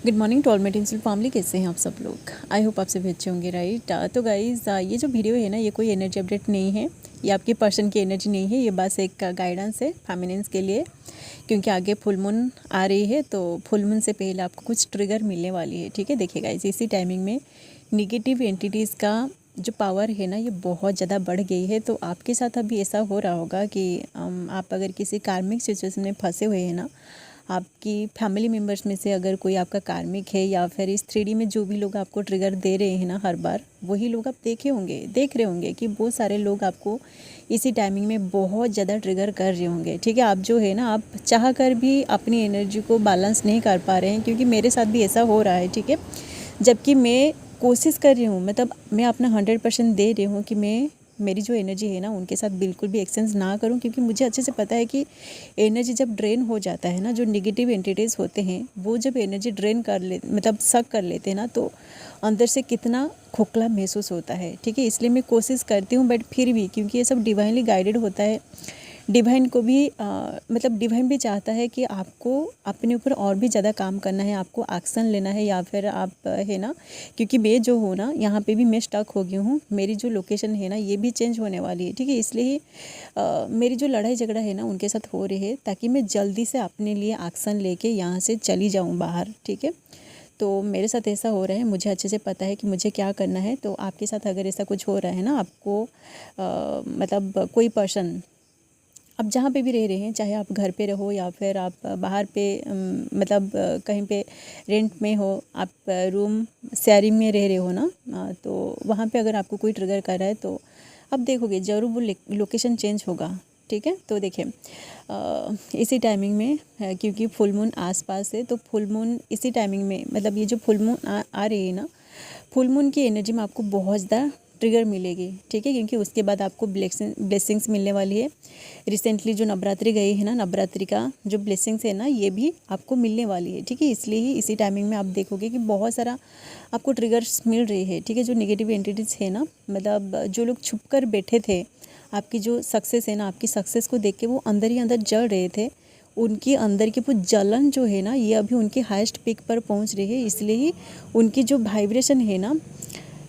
Good morning to all my tinsel family. कैसे हैं आप सब लोग? आई होप आप सभी अच्छे होंगे, राइट। तो गाइज़, ये जो वीडियो है ना, ये कोई एनर्जी अपडेट नहीं है, ये आपके पर्सन की एनर्जी नहीं है, ये बस एक गाइडेंस है फेमिनिन्स के लिए। क्योंकि आगे फुल मून आ रही है, तो फुल मून से पहले आपको कुछ ट्रिगर मिलने वाली है, ठीक है। देखिए गाइज़, इसी टाइमिंग में निगेटिव एंटिटीज़ का जो पावर है ना, ये बहुत ज़्यादा बढ़ गई है। तो आपके साथ अभी ऐसा हो रहा होगा कि आप अगर किसी कार्मिक सिचुएशन में फंसे हुए हैं ना, आपकी फैमिली मेम्बर्स में से अगर कोई आपका कार्मिक है, या फिर इस 3D में जो भी लोग आपको ट्रिगर दे रहे हैं ना हर बार, वही लोग आप देख रहे होंगे कि बहुत सारे लोग आपको इसी टाइमिंग में बहुत ज़्यादा ट्रिगर कर रहे होंगे, ठीक है। आप जो है ना, आप चाह कर भी अपनी एनर्जी को बैलेंस नहीं कर पा रहे हैं, क्योंकि मेरे साथ भी ऐसा हो रहा है, ठीक है। जबकि मैं कोशिश कर रही हूँ, मतलब मैं अपना 100% दे रही हूँ कि मैं मेरी जो एनर्जी है ना, उनके साथ बिल्कुल भी एक्सचेंज ना करूं, क्योंकि मुझे अच्छे से पता है कि एनर्जी जब ड्रेन हो जाता है ना, जो नेगेटिव एंटिटीज़ होते हैं वो जब एनर्जी ड्रेन कर ले, मतलब सक कर लेते हैं ना, तो अंदर से कितना खोखला महसूस होता है, ठीक है। इसलिए मैं कोशिश करती हूँ, बट फिर भी क्योंकि ये सब डिवाइनली गाइडेड होता है, डिवाइन को भी मतलब डिवाइन भी चाहता है कि आपको अपने ऊपर और भी ज़्यादा काम करना है, आपको एक्शन लेना है, या फिर आप है ना, क्योंकि मैं जो हूँ ना, यहाँ पे भी मैं स्टक हो गई हूँ। मेरी जो लोकेशन है ना, ये भी चेंज होने वाली है, ठीक है। इसलिए ही मेरी जो लड़ाई झगड़ा है ना उनके साथ हो रही है, ताकि मैं जल्दी से अपने लिए एक्शन लेके यहाँ से चली जाऊँ बाहर, ठीक है। तो मेरे साथ ऐसा हो रहा है, मुझे अच्छे से पता है कि मुझे क्या करना है। तो आपके साथ अगर ऐसा कुछ हो रहा है ना, आपको मतलब कोई पर्सन, आप जहाँ पे भी रह रहे हैं, चाहे आप घर पे रहो या फिर आप बाहर पे मतलब कहीं पे रेंट में हो, आप रूम शेयरिंग में रह रहे हो ना, तो वहाँ पे अगर आपको कोई ट्रिगर कर रहा है, तो आप देखोगे ज़रूर वो लोकेशन चेंज होगा, ठीक है। तो देखिए, इसी टाइमिंग में क्योंकि फुल मून आसपास है, तो फुल मून इसी टाइमिंग में, मतलब ये जो फुल मून आ रही है ना, फुल मून की एनर्जी में आपको बहुत ज़्यादा ट्रिगर मिलेगी, ठीक है। क्योंकि उसके बाद आपको ब्लेसिंग्स मिलने वाली है। रिसेंटली जो नवरात्रि गई है ना, नवरात्रि का जो ब्लेसिंग्स है ना, ये भी आपको मिलने वाली है, ठीक है। इसलिए ही इसी टाइमिंग में आप देखोगे कि बहुत सारा आपको ट्रिगर्स मिल रही है, ठीक है। जो नेगेटिव एंटिटीज़ है ना, मतलब जो लोग छुप कर बैठे थे, आपकी जो सक्सेस है ना, आपकी सक्सेस को देख के वो अंदर ही अंदर जल रहे थे, उनकी अंदर की वो जलन जो है ना, ये अभी उनकी हाईएस्ट पीक पर पहुंच रही है। इसलिए ही उनकी जो वाइब्रेशन है ना,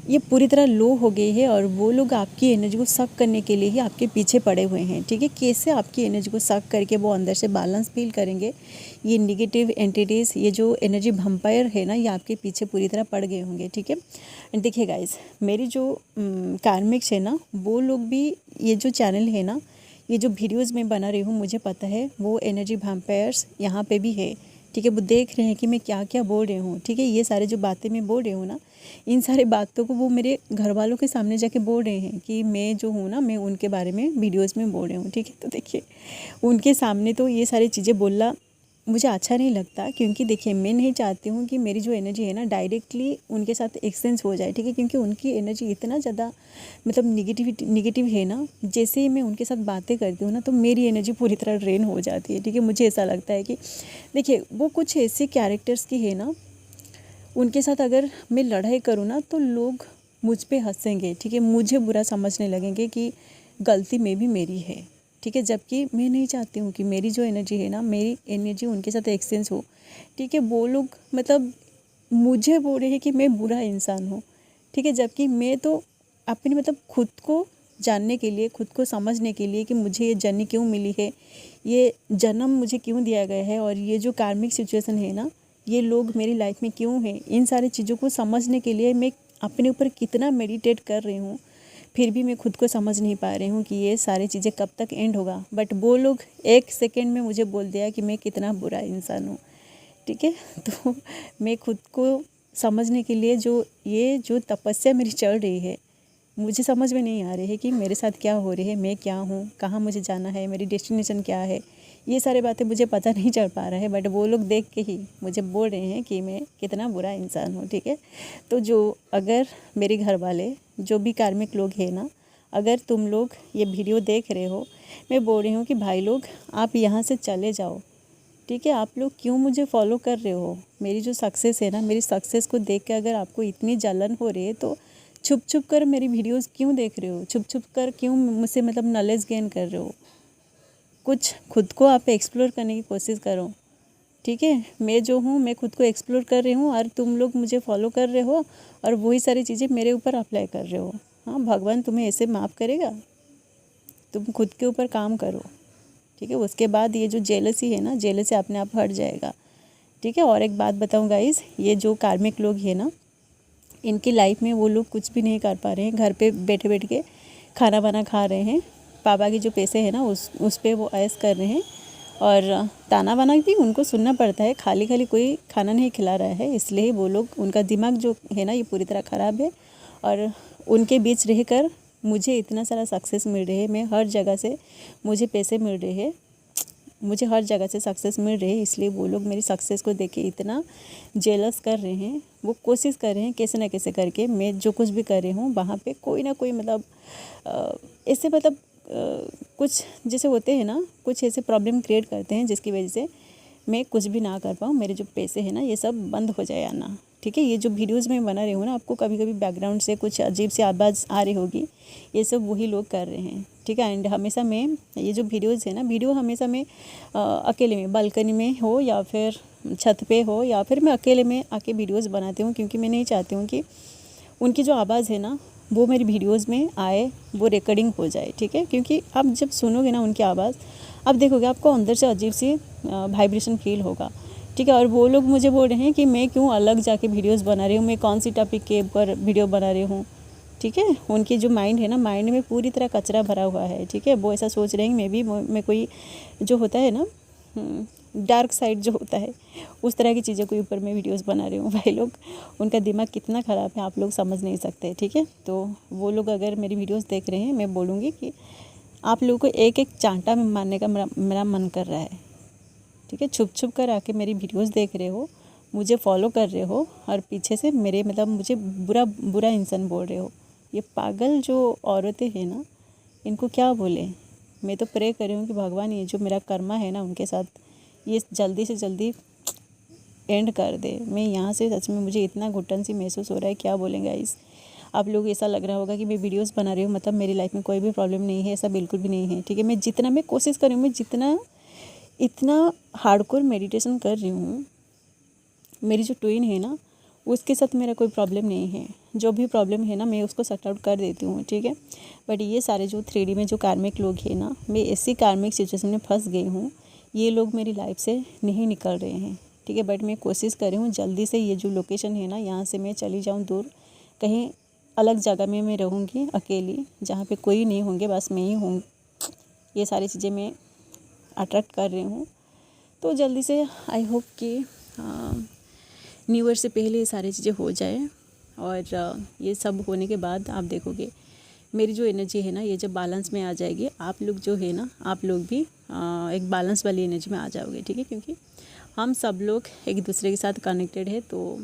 ये पूरी तरह लो हो गई है, और वो लोग आपकी एनर्जी को सक करने के लिए ही आपके पीछे पड़े हुए हैं, ठीक है। कैसे आपकी एनर्जी को सक करके वो अंदर से बैलेंस फील करेंगे, ये नेगेटिव एंटिटीज़, ये जो एनर्जी वैम्पायर है ना, ये आपके पीछे पूरी तरह पड़ गए होंगे, ठीक है। एंड देखिए गाइस, मेरी जो कार्मिक्स है ना, वो लोग भी, ये जो चैनल है ना, ये जो वीडियोज़ मैं बना रही हूँ, मुझे पता है वो एनर्जी वैम्पायर्स यहाँ पे भी है, ठीक है। वो देख रहे हैं कि मैं क्या क्या बोल रही हूँ, ठीक है। ये सारे जो बातें मैं बोल रही हूँ ना, इन सारी बातों को वो मेरे घर वालों के सामने जाके बोल रहे हैं कि मैं जो हूँ ना, मैं उनके बारे में वीडियोज़ में बोल रही हूँ, ठीक है। तो देखिए, उनके सामने तो ये सारी चीज़ें बोलना मुझे अच्छा नहीं लगता, क्योंकि देखिए, मैं नहीं चाहती हूँ कि मेरी जो एनर्जी है ना, डायरेक्टली उनके साथ एक्सचेंज हो जाए, ठीक है। क्योंकि उनकी एनर्जी इतना ज़्यादा मतलब निगेटिव है ना, जैसे ही मैं उनके साथ बातें करती हूँ ना, तो मेरी एनर्जी पूरी तरह ड्रेन हो जाती है, ठीक है। मुझे ऐसा लगता है कि देखिए, वो कुछ ऐसे कैरेक्टर्स की है ना, उनके साथ अगर मैं लड़ाई करूँ ना, तो लोग मुझ पे हंसेंगे, ठीक है। मुझे बुरा समझने लगेंगे कि गलती में भी मेरी है, ठीक है। जबकि मैं नहीं चाहती हूँ कि मेरी जो एनर्जी है ना, मेरी एनर्जी उनके साथ एक्सचेंज हो, ठीक है। वो लोग मतलब मुझे बोल रहे हैं कि मैं बुरा इंसान हूँ, ठीक है। जबकि मैं तो अपनी मतलब खुद को जानने के लिए, खुद को समझने के लिए कि मुझे ये जर्नी क्यों मिली है, ये जन्म मुझे क्यों दिया गया है, और ये जो कार्मिक सिचुएशन है ना, ये लोग मेरी लाइफ में क्यों हैं, इन सारी चीज़ों को समझने के लिए मैं अपने ऊपर कितना मेडिटेट कर रही हूँ, फिर भी मैं खुद को समझ नहीं पा रही हूँ कि ये सारी चीज़ें कब तक एंड होगा। बट वो लोग एक सेकेंड में मुझे बोल दिया कि मैं कितना बुरा इंसान हूँ, ठीक है। तो मैं खुद को समझने के लिए ये जो तपस्या मेरी चल रही है, मुझे समझ में नहीं आ रही है कि मेरे साथ क्या हो रही है, मैं क्या हूँ, कहाँ मुझे जाना है, मेरी डेस्टिनेशन क्या है, ये सारी बातें मुझे पता नहीं चल पा रहा है। बट वो लोग देख के ही मुझे बोल रहे हैं कि मैं कितना बुरा इंसान हूँ, ठीक है। तो जो अगर मेरे घर वाले जो भी कार्मिक लोग हैं ना, अगर तुम लोग ये वीडियो देख रहे हो, मैं बोल रही हूँ कि भाई लोग, आप यहाँ से चले जाओ, ठीक है। आप लोग क्यों मुझे फॉलो कर रहे हो? मेरी जो सक्सेस है ना, मेरी सक्सेस को देख के अगर आपको इतनी जलन हो रही है, तो छुप छुप कर मेरी वीडियोस क्यों देख रहे हो? छुप छुप कर क्यों मुझसे मतलब नॉलेज गेन कर रहे हो? कुछ खुद को आप एक्सप्लोर करने की कोशिश करो, ठीक है। मैं जो हूँ मैं खुद को एक्सप्लोर कर रही हूँ और तुम लोग मुझे फॉलो कर रहे हो और वही सारी चीज़ें मेरे ऊपर अप्लाई कर रहे हो। हाँ, भगवान तुम्हें ऐसे माफ़ करेगा? तुम खुद के ऊपर काम करो, ठीक है। उसके बाद ये जो जेलसी है ना, जेलसी अपने आप हट जाएगा, ठीक है। और एक बात बताऊँ गाइस, ये जो कार्मिक लोग हैं ना, इनकी लाइफ में वो लोग कुछ भी नहीं कर पा रहे हैं। घर पे बैठे बैठ के खाना वाना खा रहे हैं, पापा के जो पैसे हैं ना उस पे वो ऐश कर रहे हैं और ताना वाना भी उनको सुनना पड़ता है। खाली खाली कोई खाना नहीं खिला रहा है, इसलिए वो लोग, उनका दिमाग जो है ना ये पूरी तरह ख़राब है। और उनके बीच रहकर मुझे इतना सारा सक्सेस मिल रही है, मैं हर जगह से मुझे पैसे मिल रहे हैं, मुझे हर जगह से सक्सेस मिल रही है, इसलिए वो लोग मेरी सक्सेस को देख के इतना जेलस कर रहे हैं। वो कोशिश कर रहे हैं कैसे ना कैसे करके मैं जो कुछ भी कर रही हूँ वहाँ पे कोई ना कोई मतलब ऐसे मतलब कुछ जैसे होते हैं ना, कुछ ऐसे प्रॉब्लम क्रिएट करते हैं जिसकी वजह से मैं कुछ भी ना कर पाऊँ, मेरे जो पैसे हैं ना ये सब बंद हो जाए आना, ठीक है। ये जो वीडियोज़ में बना रही हूँ ना, आपको कभी कभी बैकग्राउंड से कुछ अजीब सी आवाज़ आ रही होगी, ये सब वही लोग कर रहे हैं, ठीक है। एंड हमेशा मैं ये जो वीडियोज़ है ना, वीडियो हमेशा मैं अकेले में बालकनी में हो या फिर छत पे हो या फिर मैं अकेले में आके वीडियोज़ बनाती हूँ, क्योंकि मैं नहीं चाहती हूँ कि उनकी जो आवाज़ है ना वो मेरी वीडियोज़ में आए, वो रिकॉर्डिंग हो जाए, ठीक है। क्योंकि आप जब सुनोगे ना उनकी आवाज़, आप देखोगे आपको अंदर से अजीब सी वाइब्रेशन फील होगा, ठीक है। और वो लोग मुझे बोल रहे हैं कि मैं क्यों अलग जाके वीडियोज़ बना रही हूँ, मैं कौन सी टॉपिक के ऊपर वीडियो बना रही हूँ, ठीक है। उनकी जो माइंड है ना, माइंड में पूरी तरह कचरा भरा हुआ है, ठीक है। वो ऐसा सोच रहे हैं मैं कोई जो होता है ना डार्क साइड जो होता है उस तरह की चीज़ों के ऊपर मैं वीडियोस बना रही हूँ। भाई लोग, उनका दिमाग कितना ख़राब है आप लोग समझ नहीं सकते, ठीक है। तो वो लोग अगर मेरी वीडियोस देख रहे हैं, मैं बोलूँगी कि आप लोगों को एक एक चांटा में मारने का मेरा मन कर रहा है, ठीक है। छुप छुप कर आके मेरी वीडियोस देख रहे हो, मुझे फॉलो कर रहे हो और पीछे से मेरे मतलब मुझे बुरा बुरा इंसान बोल रहे हो। ये पागल जो औरतें हैं ना, इनको क्या बोले। मैं तो प्रे कर रही हूँ कि भगवान ये जो मेरा कर्मा है ना उनके साथ, ये जल्दी से जल्दी एंड कर दे। मैं यहाँ से सच में मुझे इतना घुटन सी महसूस हो रहा है, क्या बोलेंगे गाइस। आप लोग ऐसा लग रहा होगा कि मैं वीडियोस बना रही हूँ मतलब मेरी लाइफ में कोई भी प्रॉब्लम नहीं है, ऐसा बिल्कुल भी नहीं है, ठीक है। मैं कोशिश कर रही हूँ, मैं जितना इतना हार्डकोर मेडिटेशन कर रही हूँ, मेरी जो ट्विन है ना उसके साथ मेरा कोई प्रॉब्लम नहीं है। जो भी प्रॉब्लम है ना मैं उसको सॉर्ट आउट कर देती हूँ, ठीक है। बट ये सारे जो 3D में जो कार्मिक लोग हैं ना, मैं ऐसी कार्मिक सिचुएशन में फंस गई हूँ, ये लोग मेरी लाइफ से नहीं निकल रहे हैं, ठीक है। बट मैं कोशिश कर रही हूँ जल्दी से ये जो लोकेशन है ना यहाँ से मैं चली जाऊँ दूर, कहीं अलग जगह में मैं रहूँगी अकेली, जहाँ पे कोई नहीं होंगे, बस मैं ही हूँ। ये सारी चीज़ें मैं अट्रैक्ट कर रही हूँ, तो जल्दी से आई होप कि न्यू ईयर से पहले ये सारी चीज़ें हो जाए। और ये सब होने के बाद आप देखोगे मेरी जो एनर्जी है ना ये जब बैलेंस में आ जाएगी, आप लोग जो है ना आप लोग भी एक बैलेंस वाली एनर्जी में आ जाओगे, ठीक है। क्योंकि हम सब लोग एक दूसरे के साथ कनेक्टेड है, तो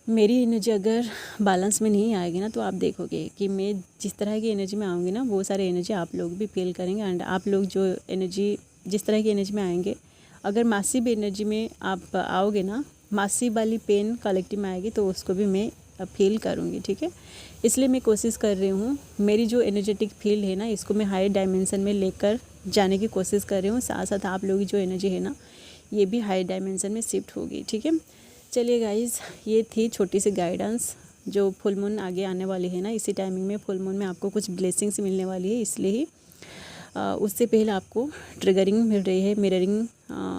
मेरी एनर्जी अगर बैलेंस में नहीं आएगी ना तो आप देखोगे कि मैं जिस तरह की एनर्जी में आऊँगी ना वो सारी एनर्जी आप लोग भी फील करेंगे। एंड आप लोग जो एनर्जी जिस तरह की एनर्जी में आएंगे, अगर मासिव एनर्जी में आप आओगे ना, मासिव वाली पेन कलेक्टिव में आएगी तो उसको भी मैं फील करूँगी, ठीक है। इसलिए मैं कोशिश कर रही हूँ मेरी जो एनर्जेटिक फील्ड है ना इसको मैं हायर डायमेंशन में लेकर जाने की कोशिश कर रही हूँ। साथ साथ आप लोगों की जो एनर्जी है ना ये भी हायर डायमेंशन में शिफ्ट होगी, ठीक है। चलिए गाइज़, ये थी छोटी सी गाइडेंस। जो फुल मून आगे आने वाली है ना, इसी टाइमिंग में फुल मून में आपको कुछ ब्लेसिंग्स मिलने वाली है, इसलिए ही उससे पहले आपको ट्रिगरिंग मिल रही है, मिररिंग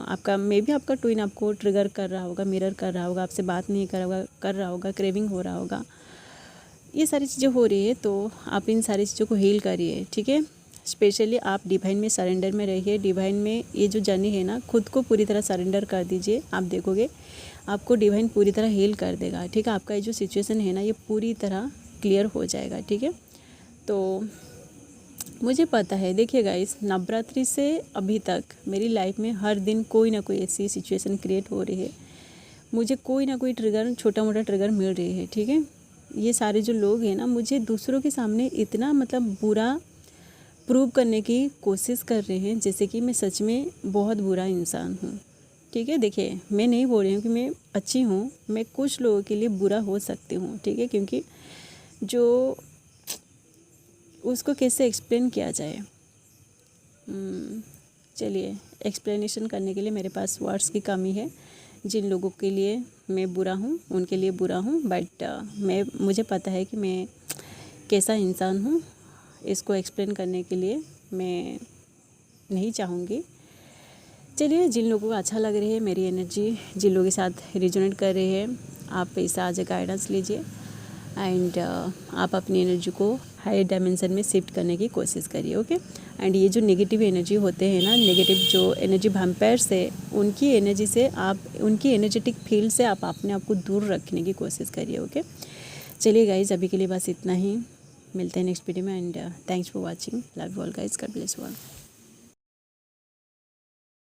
आपका मे भी आपका ट्विन आपको ट्रिगर कर रहा होगा, मिरर कर रहा होगा, आपसे बात नहीं कर रहा होगा, क्रेविंग हो रहा होगा, ये सारी चीज़ें हो रही है। तो आप इन सारी चीज़ों को हील करिए, ठीक है। स्पेशली आप डिवाइन में सरेंडर में रहिए। डिवाइन में ये जो जर्नी है ना, खुद को पूरी तरह सरेंडर कर दीजिए, आप देखोगे आपको डिवाइन पूरी तरह हील कर देगा, ठीक है। आपका ये जो सिचुएशन है ना ये पूरी तरह क्लियर हो जाएगा, ठीक है। तो मुझे पता है, देखिए गाइस, नवरात्रि से अभी तक मेरी लाइफ में हर दिन कोई ना कोई ऐसी सिचुएशन क्रिएट हो रही है, मुझे कोई ना कोई ट्रिगर, छोटा मोटा ट्रिगर मिल रही है, ठीक है। ये सारे जो लोग हैं ना मुझे दूसरों के सामने इतना मतलब बुरा प्रूव करने की कोशिश कर रहे हैं जैसे कि मैं सच में बहुत बुरा इंसान हूँ, ठीक है। देखिए, मैं नहीं बोल रही हूँ कि मैं अच्छी हूँ, मैं कुछ लोगों के लिए बुरा हो सकती हूँ, ठीक है। क्योंकि जो उसको कैसे एक्सप्लेन किया जाए, चलिए, एक्सप्लेनेशन करने के लिए मेरे पास वर्ड्स की कमी है। जिन लोगों के लिए मैं बुरा हूँ उनके लिए बुरा हूँ, बट मुझे पता है कि मैं कैसा इंसान हूँ। इसको एक्सप्लेन करने के लिए मैं नहीं चाहूँगी। चलिए, जिन लोगों को अच्छा लग रही है मेरी एनर्जी, जिन लोगों के साथ रिजोनेट कर रहे हैं, आप इस आज गाइडेंस लीजिए एंड आप अपनी एनर्जी को हायर डायमेंशन में शिफ्ट करने की कोशिश करिए। ओके। एंड ये जो नेगेटिव एनर्जी होते हैं ना, नेगेटिव जो एनर्जी वैम्पायर्स है, उनकी एनर्जी से आप, उनकी एनर्जेटिक फील्ड से आप अपने आप को दूर रखने की कोशिश करिए। ओके। चलिए गाइज, अभी के लिए बस इतना ही। मिलते हैं नेक्स्ट वीडियो में and thanks for watching. Love you all guys, God bless you all.